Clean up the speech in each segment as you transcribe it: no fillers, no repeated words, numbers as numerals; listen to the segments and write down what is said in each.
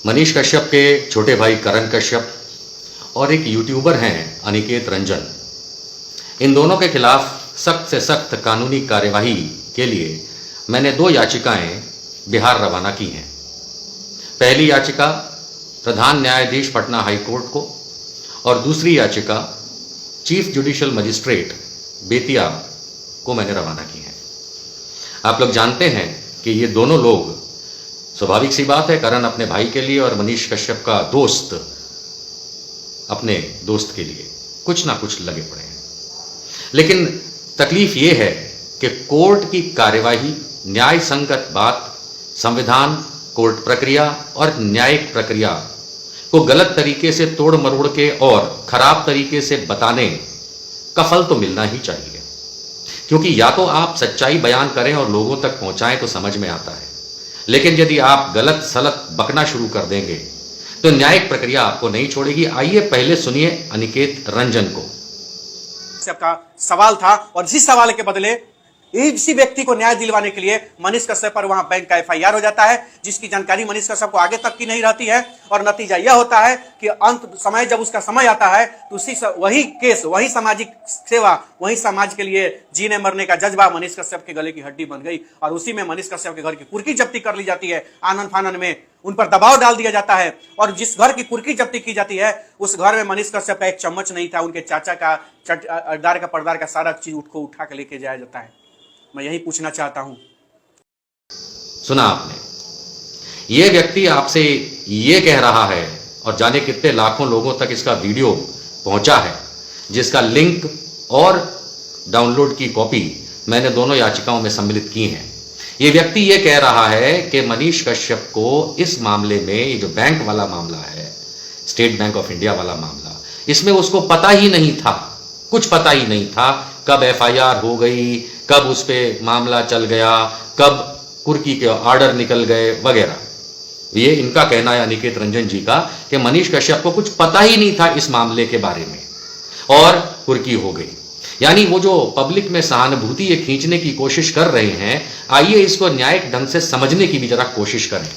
मनीष कश्यप के छोटे भाई करण कश्यप और एक यूट्यूबर हैं अनिकेत रंजन, इन दोनों के खिलाफ सख्त से सख्त कानूनी कार्यवाही के लिए मैंने 2 याचिकाएं बिहार रवाना की हैं। पहली याचिका प्रधान न्यायाधीश पटना हाई कोर्ट को और दूसरी याचिका चीफ जुडिशियल मजिस्ट्रेट बेतिया को मैंने रवाना की है। आप लोग जानते हैं कि ये दोनों लोग, स्वाभाविक सी बात है, करण अपने भाई के लिए और मनीष कश्यप का दोस्त अपने दोस्त के लिए कुछ ना कुछ लगे पड़े हैं। लेकिन तकलीफ ये है कि कोर्ट की कार्यवाही, न्याय संगत बात, संविधान, कोर्ट प्रक्रिया और न्यायिक प्रक्रिया को गलत तरीके से तोड़ मरोड़ के और खराब तरीके से बताने का फल तो मिलना ही चाहिए, क्योंकि या तो आप सच्चाई बयान करें और लोगों तक पहुंचाएं तो समझ में आता है, लेकिन यदि आप गलत सलत बकना शुरू कर देंगे तो न्यायिक प्रक्रिया आपको नहीं छोड़ेगी। आइए पहले सुनिए अनिकेत रंजन को। का सवाल था और जिस सवाल के बदले इसी व्यक्ति को न्याय दिलवाने के लिए मनीष कश्यप पर वहां बैंक का एफआईआर हो जाता है, जिसकी जानकारी मनीष कश्यप को आगे तक की नहीं रहती है। और नतीजा यह होता है कि अंत समय जब उसका समय आता है तो वही केस, वही सामाजिक सेवा, वही समाज के लिए जीने मरने का जज्बा मनीष कश्यप के गले की हड्डी बन गई और उसी में मनीष कश्यप के घर की कुर्की जब्ती कर ली जाती है। आनन फानन में उन पर दबाव डाल दिया जाता है और जिस घर की कुर्की जब्ती की जाती है उस घर में मनीष कश्यप का एक चम्मच नहीं था, उनके चाचा का अरदार का पर्दार का सारा चीज उठा के लेके जाया जाता है। मैं यही पूछना चाहता हूं। सुना आपने, ये व्यक्ति आपसे ये कह रहा है और जाने कितने लाखों लोगों तक इसका वीडियो पहुंचा है, जिसका लिंक और डाउनलोड की कॉपी मैंने दोनों याचिकाओं में सम्मिलित की हैं। ये व्यक्ति ये कह रहा है कि मनीष कश्यप को इस मामले में, ये जो बैंक वाला मामला है, स्टेट बैंक ऑफ इंडिया वाला मामला, इसमें उसको पता ही नहीं था, कुछ पता ही नहीं था कब एफआईआर हो गई, कब उस पर मामला चल गया, कब कुर्की के ऑर्डर निकल गए वगैरह। ये इनका कहना है अनिकेत रंजन जी का कि मनीष कश्यप को कुछ पता ही नहीं था इस मामले के बारे में और कुर्की हो गई। यानी वो जो पब्लिक में सहानुभूति ये खींचने की कोशिश कर रहे हैं, आइए इसको न्यायिक ढंग से समझने की भी जरा कोशिश करें।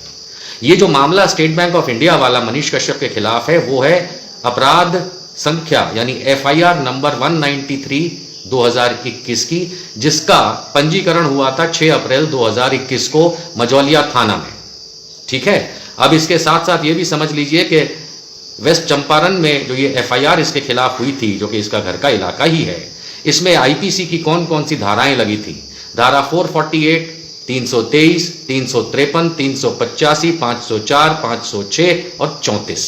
ये जो मामला स्टेट बैंक ऑफ इंडिया वाला मनीष कश्यप के खिलाफ है वो है अपराध संख्या यानी एफआईआर नंबर 193 2021 की, जिसका पंजीकरण हुआ था 6 अप्रैल 2021 को मझौलिया थाना में। ठीक है, अब इसके साथ साथ ये भी समझ लीजिए कि वेस्ट चंपारण में जो ये एफआईआर इसके खिलाफ हुई थी, जो कि इसका घर का इलाका ही है, इसमें आईपीसी की कौन कौन सी धाराएं लगी थी? धारा 448, 323, 353, 385, 504, 506 और 34।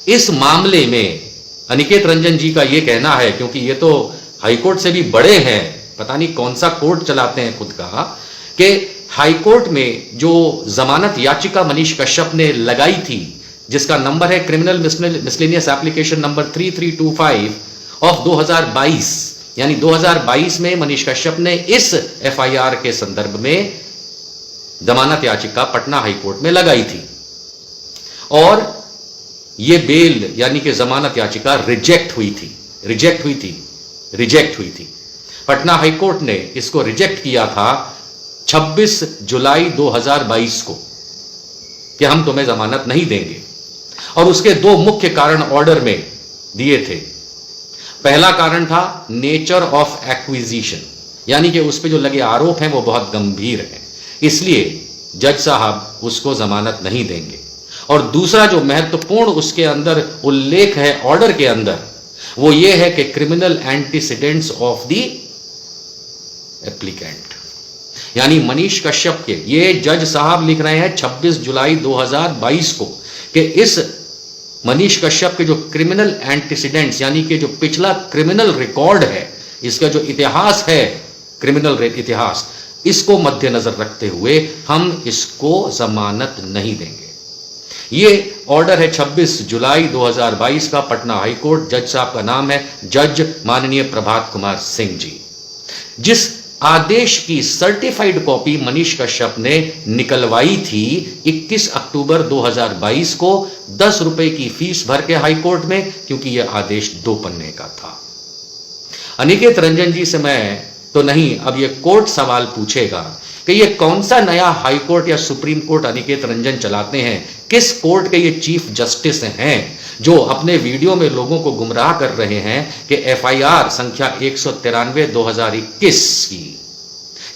इस मामले में अनिकेत रंजन जी का ये कहना है, क्योंकि ये तो हाईकोर्ट से भी बड़े हैं, पता नहीं कौन सा कोर्ट चलाते हैं खुद का, कि हाईकोर्ट में जो जमानत याचिका मनीष कश्यप ने लगाई थी, जिसका नंबर है criminal miscellaneous application number 3325 of 2022, यानी 2022 में मनीष कश्यप ने इस एफआईआर के संदर्भ में जमानत याचिका पटना हाईकोर्ट में लगाई थी और यह बेल यानी कि जमानत याचिका रिजेक्ट हुई थी। पटना हाईकोर्ट ने इसको रिजेक्ट किया था 26 जुलाई 2022 को कि हम तुम्हें जमानत नहीं देंगे, और उसके 2 मुख्य कारण ऑर्डर में दिए थे। पहला कारण था नेचर ऑफ एक्विजिशन, यानी कि उस पे जो लगे आरोप हैं वो बहुत गंभीर हैं, इसलिए जज साहब उसको जमानत नहीं देंगे। और दूसरा जो महत्वपूर्ण उसके अंदर उल्लेख है ऑर्डर के अंदर, वो ये है कि criminal antecedents of the applicant, यानी मनीष कश्यप के, ये जज साहब लिख रहे हैं 26 जुलाई 2022 को, कि इस मनीष कश्यप के जो क्रिमिनल एंटीसीडेंट्स यानी कि जो पिछला क्रिमिनल रिकॉर्ड है, इसका जो इतिहास है, क्रिमिनल इतिहास, इसको मद्देनजर रखते हुए हम इसको जमानत नहीं देंगे। ये ऑर्डर है 26 जुलाई 2022 का, पटना हाईकोर्ट, जज साहब का नाम है जज माननीय प्रभात कुमार सिंह जी। जिस आदेश की सर्टिफाइड कॉपी मनीष कश्यप ने निकलवाई थी 21 अक्टूबर 2022 को 10 रुपए की फीस भर के हाईकोर्ट में, क्योंकि यह आदेश 2 पन्ने का था। अनिकेत रंजन जी से मैं तो नहीं, अब ये कोर्ट सवाल पूछेगा कि ये कौन सा नया हाई कोर्ट या सुप्रीम कोर्ट अनिकेत रंजन चलाते हैं, किस कोर्ट के ये चीफ जस्टिस हैं जो अपने वीडियो में लोगों को गुमराह कर रहे हैं कि एफआईआर संख्या 193/2021 की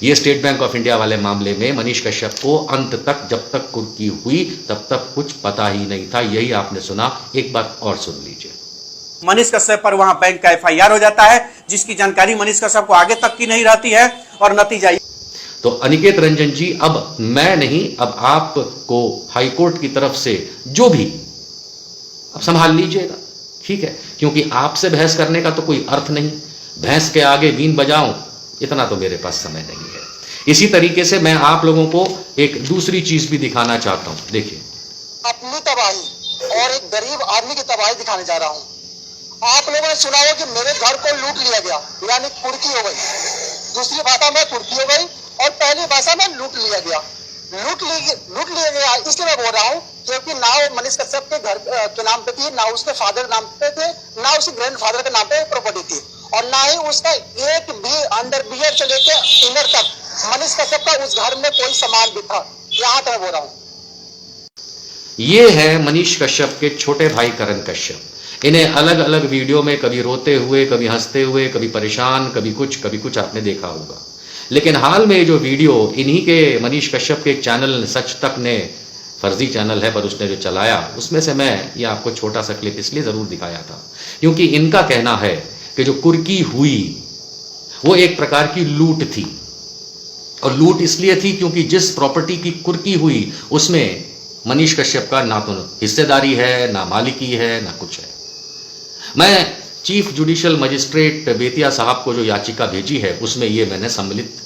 ये स्टेट बैंक ऑफ इंडिया वाले मामले में मनीष कश्यप को अंत तक, जब तक कुर्की हुई तब तक कुछ पता ही नहीं था। यही आपने सुना। एक बार और सुन लीजिए। मनीष कश्यप पर वहां बैंक का एफआईआर हो जाता है, जिसकी जानकारी मनीष कश्यप को आगे तक की नहीं रहती है, और नतीजा तो अनिकेत रंजन जी, अब मैं नहीं, अब आपको हाईकोर्ट की तरफ से जो भी, अब संभाल लीजिएगा, ठीक है, क्योंकि आपसे बहस करने का तो कोई अर्थ नहीं। भैंस के आगे बीन बजाऊं, इतना तो मेरे पास समय नहीं है। इसी तरीके से मैं आप लोगों को एक दूसरी चीज भी दिखाना चाहता हूं। देखिए, अपनी तबाही और एक गरीब आदमी की तबाही दिखाने जा रहा हूं। आप लोगों ने सुना हो कि मेरे घर को लूट लिया गया, यानी कुर्की हो गई। दूसरी भाषा में कुर्की हो गई और पहली भाषा में लूट लिया गया। लूट लिया गया इसलिए मैं बोल रहा हूँ क्योंकि ना वो मनीष कश्यप के घर के नाम पे थी, ना उसके फादर नाम पे थे, ना उसके ग्रैंडफादर के नाम पे प्रॉपर्टी थी, और ना ही उसका एक भी अंडर बियर से लेके इनर तक मनीष कश्यप का उस घर में कोई सामान भी था। यहाँ तक मैं बोल रहा हूँ। ये है मनीष कश्यप के छोटे भाई करण कश्यप। इन्हें अलग अलग वीडियो में कभी रोते हुए, कभी हंसते हुए, कभी परेशान, कभी कुछ आपने देखा होगा। लेकिन हाल में जो वीडियो इन्हीं के मनीष कश्यप के एक चैनल सच तक ने, फर्जी चैनल है पर उसने जो चलाया, उसमें से मैं ये आपको छोटा सा क्लिप इसलिए जरूर दिखाया था क्योंकि इनका कहना है कि जो कुर्की हुई वो एक प्रकार की लूट थी, और लूट इसलिए थी क्योंकि जिस प्रॉपर्टी की कुर्की हुई उसमें मनीष कश्यप का ना तो हिस्सेदारी है, ना मालिकी है, ना कुछ है। मैं चीफ जुडिशियल मजिस्ट्रेट बेतिया साहब को जो याचिका भेजी है उसमें ये मैंने सम्मिलित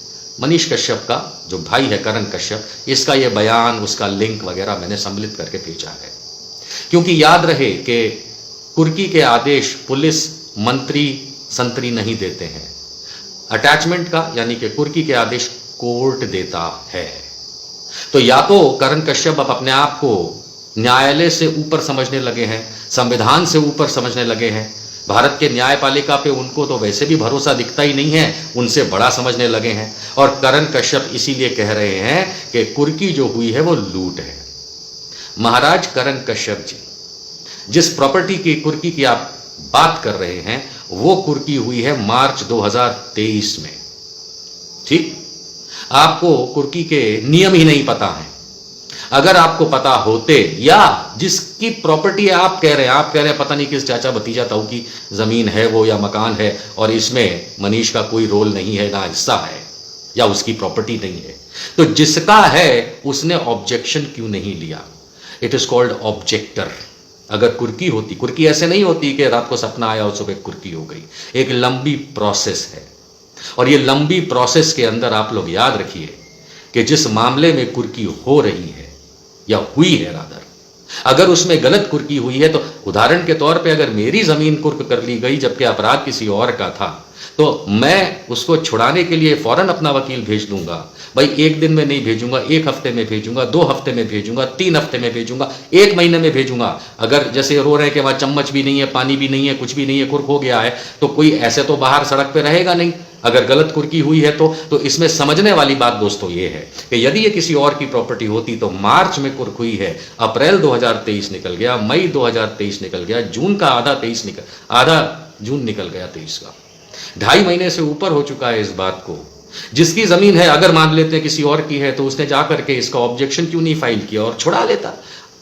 मनीष कश्यप का जो भाई है करण कश्यप, इसका ये बयान, उसका लिंक वगैरह मैंने सम्मिलित करके भेजा है। क्योंकि याद रहे कि कुर्की के आदेश पुलिस मंत्री संतरी नहीं देते हैं, अटैचमेंट का यानी कि कुर्की के आदेश कोर्ट देता है। तो या तो करण कश्यप अब अपने आप को न्यायालय से ऊपर समझने लगे हैं, संविधान से ऊपर समझने लगे हैं, भारत के न्यायपालिका पे उनको तो वैसे भी भरोसा दिखता ही नहीं है, उनसे बड़ा समझने लगे हैं, और करण कश्यप इसीलिए कह रहे हैं कि कुर्की जो हुई है वो लूट है। महाराज करण कश्यप जी, जिस प्रॉपर्टी की कुर्की की आप बात कर रहे हैं वो कुर्की हुई है मार्च 2023 में। ठीक, आपको कुर्की के नियम ही नहीं पता है। अगर आपको पता होते, या जिसकी प्रॉपर्टी आप कह रहे हैं पता नहीं किस चाचा भतीजा ताऊ की जमीन है वो या मकान है और इसमें मनीष का कोई रोल नहीं है, ना हिस्सा है, या उसकी प्रॉपर्टी नहीं है, तो जिसका है उसने ऑब्जेक्शन क्यों नहीं लिया? It is called objector. अगर कुर्की होती, कुर्की ऐसे नहीं होती कि रात को सपना आया और सुबह कुर्की हो गई, एक लंबी प्रोसेस है। और ये लंबी प्रोसेस के अंदर आप लोग याद रखिए कि जिस मामले में कुर्की हो रही है या हुई है रादर, अगर उसमें गलत कुर्की हुई है, तो उदाहरण के तौर पे अगर मेरी जमीन कुर्क कर ली गई जबकि अपराध किसी और का था, तो मैं उसको छुड़ाने के लिए फौरन अपना वकील भेज दूंगा। भाई एक दिन में नहीं भेजूंगा, एक हफ्ते में भेजूंगा, 2 हफ्ते में भेजूंगा, 3 हफ्ते में भेजूंगा, 1 महीने में भेजूंगा। अगर जैसे रो रहे हैं कि वहां चम्मच भी नहीं है, पानी भी नहीं है, कुछ भी नहीं है, कुर्क हो गया है, तो कोई ऐसे तो बाहर सड़क पे रहेगा नहीं। अगर गलत कुर्की हुई है तो इसमें समझने वाली बात दोस्तों ये है कि यदि ये किसी और की प्रॉपर्टी होती तो मार्च में कुर्क हुई है, अप्रैल 2023 निकल गया, मई 2023 निकल गया, जून का आधा जून निकल गया 23 का, 2.5 महीने से ऊपर हो चुका है इस बात को। जिसकी जमीन है, अगर मान लेते हैं किसी और की है, तो उसने जाकर के इसका ऑब्जेक्शन क्यों नहीं फाइल किया और छुड़ा लेता?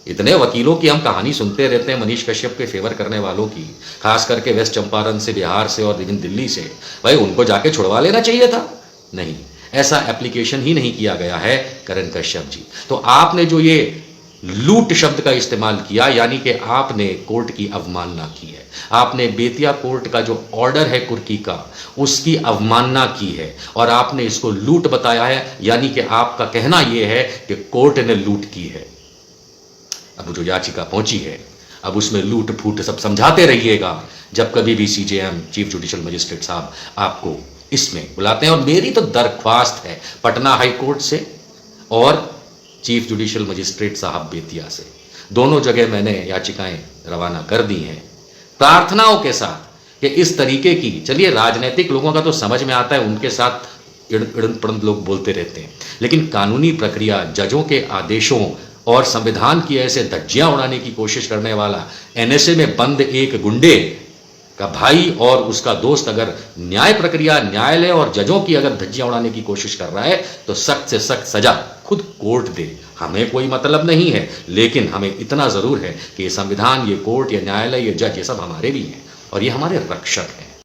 इतने वकीलों की हम कहानी सुनते रहते हैं मनीष कश्यप के फेवर करने वालों की, खास करके वेस्ट चंपारण से, बिहार से और इवन दिल्ली से। भाई उनको जाके छुड़वा लेना चाहिए था। नहीं, ऐसा एप्लीकेशन ही नहीं किया गया है करण कश्यप जी। तो आपने जो ये लूट शब्द का इस्तेमाल किया, यानी कि आपने कोर्ट की अवमानना की है। आपने बेतिया कोर्ट का जो ऑर्डर है कुर्की का, उसकी अवमानना की है और आपने इसको लूट बताया है, यानी कि आपका कहना यह है कि कोर्ट ने लूट की है। अब जो याचिका पहुंची है, अब उसमें लूट फूट सब समझाते रहिएगा जब कभी भी सीजेएम चीफ जुडिशियल मजिस्ट्रेट साहब आपको इसमें बुलाते हैं। और मेरी तो दरख्वास्त है पटना हाई कोर्ट से और चीफ जुडिशियल मजिस्ट्रेट साहब बेतिया से, दोनों जगह मैंने याचिकाएं रवाना कर दी हैं प्रार्थनाओं के साथ कि इस तरीके की, चलिए राजनीतिक लोगों का तो समझ में आता है, उनके साथ इड़न पड़न लोग बोलते रहते हैं, लेकिन कानूनी प्रक्रिया, जजों के आदेशों और संविधान की ऐसे धज्जियां उड़ाने की कोशिश करने वाला एनएसए में बंद एक गुंडे का भाई और उसका दोस्त अगर न्याय प्रक्रिया, न्यायालय और जजों की अगर धज्जियां उड़ाने की कोशिश कर रहा है तो सख्त से सख्त सजा खुद कोर्ट दे। हमें कोई मतलब नहीं है, लेकिन हमें इतना जरूर है कि ये संविधान, ये कोर्ट, ये न्यायालय, ये जज, ये सब हमारे भी हैं और ये हमारे रक्षक हैं।